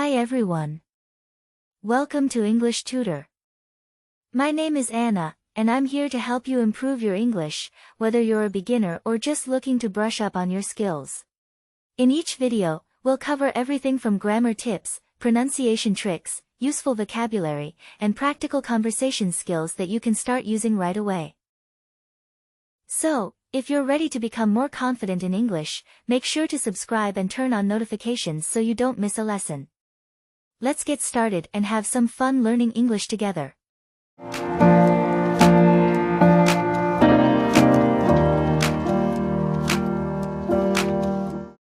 Hi everyone. Welcome to English Tutor. My name is Anna, and I'm here to help you improve your English, whether you're a beginner or just looking to brush up on your skills. In each video, we'll cover everything from grammar tips, pronunciation tricks, useful vocabulary, and practical conversation skills that you can start using right away. So, if you're ready to become more confident in English, make sure to subscribe and turn on notifications so you don't miss a lesson. Let's get started and have some fun learning English together.